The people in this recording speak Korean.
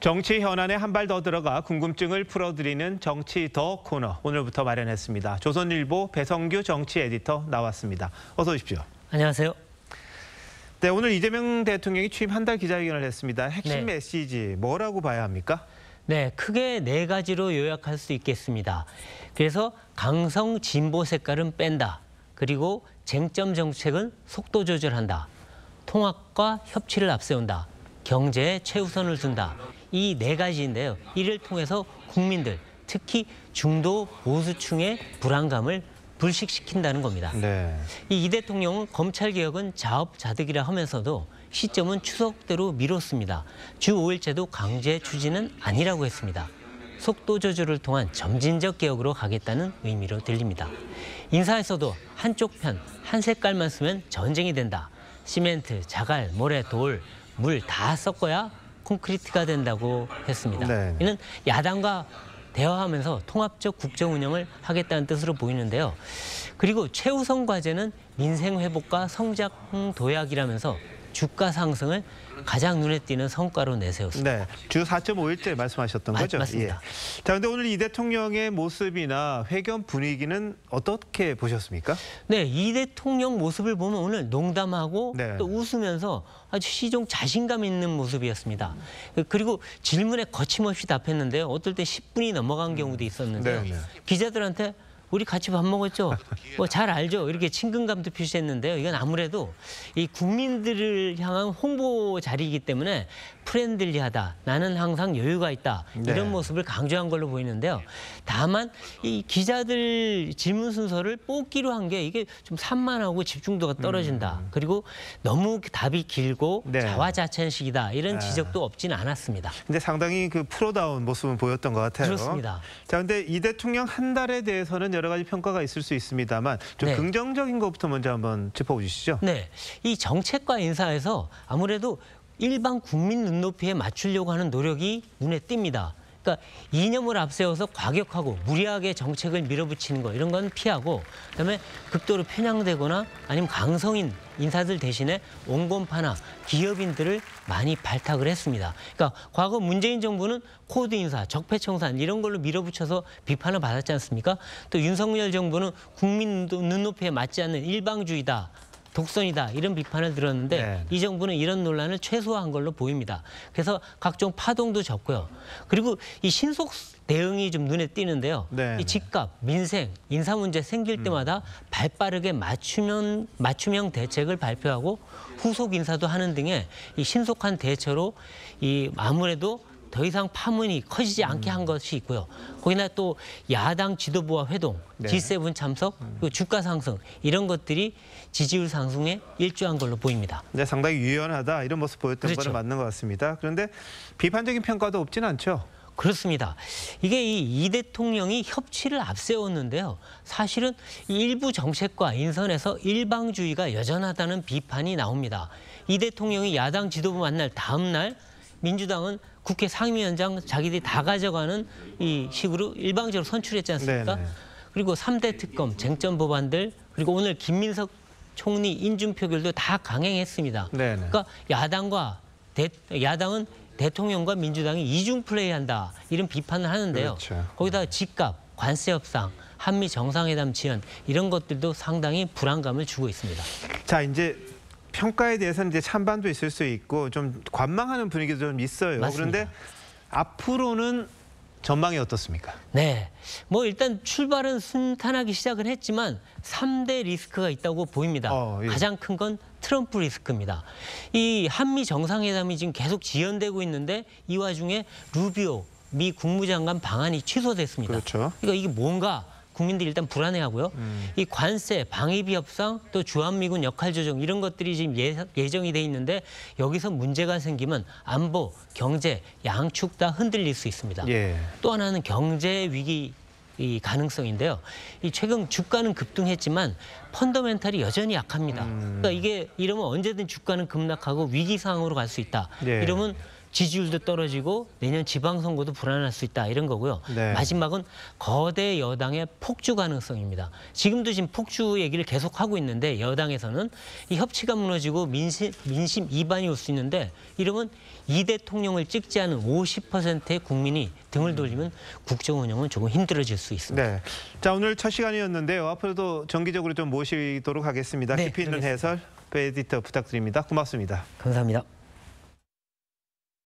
정치 현안에 한 발 더 들어가 궁금증을 풀어드리는 정치 더 코너 오늘부터 마련했습니다. 조선일보 배성규 정치 에디터 나왔습니다. 어서 오십시오. 안녕하세요. 네, 오늘 이재명 대통령이 취임 한 달 기자회견을 했습니다. 핵심 메시지 뭐라고 봐야 합니까? 네, 크게 네 가지로 요약할 수 있겠습니다. 그래서 강성 진보 색깔은 뺀다. 그리고 쟁점 정책은 속도 조절한다. 통합과 협치를 앞세운다. 경제에 최우선을 둔다. 이 네 가지인데요. 이를 통해서 국민들, 특히 중도 보수층의 불안감을 불식시킨다는 겁니다. 네. 이 대통령은 검찰개혁은 자업자득이라 하면서도 시점은 추석대로 미뤘습니다. 주 5일제도 강제 추진은 아니라고 했습니다. 속도 조절을 통한 점진적 개혁으로 가겠다는 의미로 들립니다. 인사에서도 한쪽 편, 한 색깔만 쓰면 전쟁이 된다. 시멘트, 자갈, 모래, 돌, 물 다 섞어야 콘크리트가 된다고 했습니다. 네. 이는 야당과 대화하면서 통합적 국정 운영을 하겠다는 뜻으로 보이는데요. 그리고 최우선 과제는 민생 회복과 성장 도약이라면서 주가 상승을 가장 눈에 띄는 성과로 내세웠습니다. 네, 주 4.5일째 말씀하셨던 거죠? 맞습니다. 예. 자, 근데 오늘 이 대통령의 모습이나 회견 분위기는 어떻게 보셨습니까? 네, 이 대통령 모습을 보면 오늘 농담하고 네. 또 웃으면서 아주 시종 자신감 있는 모습이었습니다. 그리고 질문에 거침없이 답했는데요. 어떨 때 10분이 넘어간 경우도 있었는데요. 네. 기자들한테 우리 같이 밥 먹었죠? 뭐 잘 알죠? 이렇게 친근감도 표시했는데요. 이건 아무래도 이 국민들을 향한 홍보 자리이기 때문에 프렌들리하다. 나는 항상 여유가 있다. 이런 네. 모습을 강조한 걸로 보이는데요. 다만 이 기자들 질문 순서를 뽑기로 한 게 이게 좀 산만하고 집중도가 떨어진다. 그리고 너무 답이 길고 네. 자화자찬식이다. 이런 지적도 없지는 않았습니다. 근데 상당히 그 프로다운 모습은 보였던 것 같아요. 그렇습니다. 자, 근데 이 대통령 한 달에 대해서는 여러 가지 평가가 있을 수 있습니다만 좀 네. 긍정적인 것부터 먼저 한번 짚어주시죠. 네, 이 정책과 인사에서 아무래도 일반 국민 눈높이에 맞추려고 하는 노력이 눈에 띕니다. 그러니까 이념을 앞세워서 과격하고 무리하게 정책을 밀어붙이는 거 이런 건 피하고 그다음에 극도로 편향되거나 아니면 강성인 인사들 대신에 온건파나 기업인들을 많이 발탁을 했습니다. 그러니까 과거 문재인 정부는 코드 인사, 적폐청산 이런 걸로 밀어붙여서 비판을 받았지 않습니까? 또 윤석열 정부는 국민 눈높이에 맞지 않는 일방주의다. 독선이다 이런 비판을 들었는데 네. 이 정부는 이런 논란을 최소화한 걸로 보입니다. 그래서 각종 파동도 적고요. 그리고 이 신속 대응이 좀 눈에 띄는데요. 네. 이 집값, 민생, 인사 문제 생길 때마다 발빠르게 맞춤형 대책을 발표하고 후속 인사도 하는 등의 이 신속한 대처로 이 아무래도 더 이상 파문이 커지지 않게 한 것이 있고요. 거기나 또 야당 지도부와 회동, 네. G7 참석, 그리고 주가 상승 이런 것들이 지지율 상승에 일조한 걸로 보입니다. 이제 상당히 유연하다 이런 모습 보였던 그렇죠. 거는 맞는 것 같습니다. 그런데 비판적인 평가도 없지는 않죠. 그렇습니다. 이게 이 대통령이 협치를 앞세웠는데요. 사실은 일부 정책과 인선에서 일방주의가 여전하다는 비판이 나옵니다. 이 대통령이 야당 지도부 만날 다음 날 민주당은 국회 상임위원장 자기들이 다 가져가는 이 식으로 일방적으로 선출했지 않습니까? 네네. 그리고 3대 특검, 쟁점 법안들, 그리고 오늘 김민석 총리 인준 표결도 다 강행했습니다. 네네. 그러니까 야당은 대통령과 민주당이 이중 플레이한다 이런 비판을 하는데요. 그렇죠. 거기다가 집값, 관세 협상, 한미 정상회담 지연 이런 것들도 상당히 불안감을 주고 있습니다. 자, 이제 평가에 대해서는 이제 찬반도 있을 수 있고 좀 관망하는 분위기도 좀 있어요. 맞습니다. 그런데 앞으로는 전망이 어떻습니까? 네, 뭐 일단 출발은 순탄하게 시작을 했지만 3대 리스크가 있다고 보입니다. 예. 가장 큰 건 트럼프 리스크입니다. 이 한미 정상회담이 지금 계속 지연되고 있는데 이 와중에 루비오 미 국무장관 방한이 취소됐습니다. 그렇죠. 그러니까 이게 뭔가 국민들이 일단 불안해하고요. 이 관세, 방위비 협상, 또 주한미군 역할 조정 이런 것들이 지금 예정이 돼 있는데 여기서 문제가 생기면 안보, 경제 양축 다 흔들릴 수 있습니다. 예. 또 하나는 경제 위기 이 가능성인데요. 이 최근 주가는 급등했지만 펀더멘탈이 여전히 약합니다. 그러니까 이게 이러면 언제든 주가는 급락하고 위기 상황으로 갈 수 있다. 예. 이러면 지지율도 떨어지고 내년 지방선거도 불안할 수 있다 이런 거고요. 네. 마지막은 거대 여당의 폭주 가능성입니다. 지금도 지금 폭주 얘기를 계속 하고 있는데 여당에서는 이 협치가 무너지고 민심 이반이 올 수 있는데 이러면 이 대통령을 찍지 않은 50%의 국민이 등을 돌리면 국정 운영은 조금 힘들어질 수 있습니다. 네. 자, 오늘 첫 시간이었는데요. 앞으로도 정기적으로 좀 모시도록 하겠습니다. 네, 깊이 있는 알겠습니다. 해설 배 에디터 부탁드립니다. 고맙습니다. 감사합니다.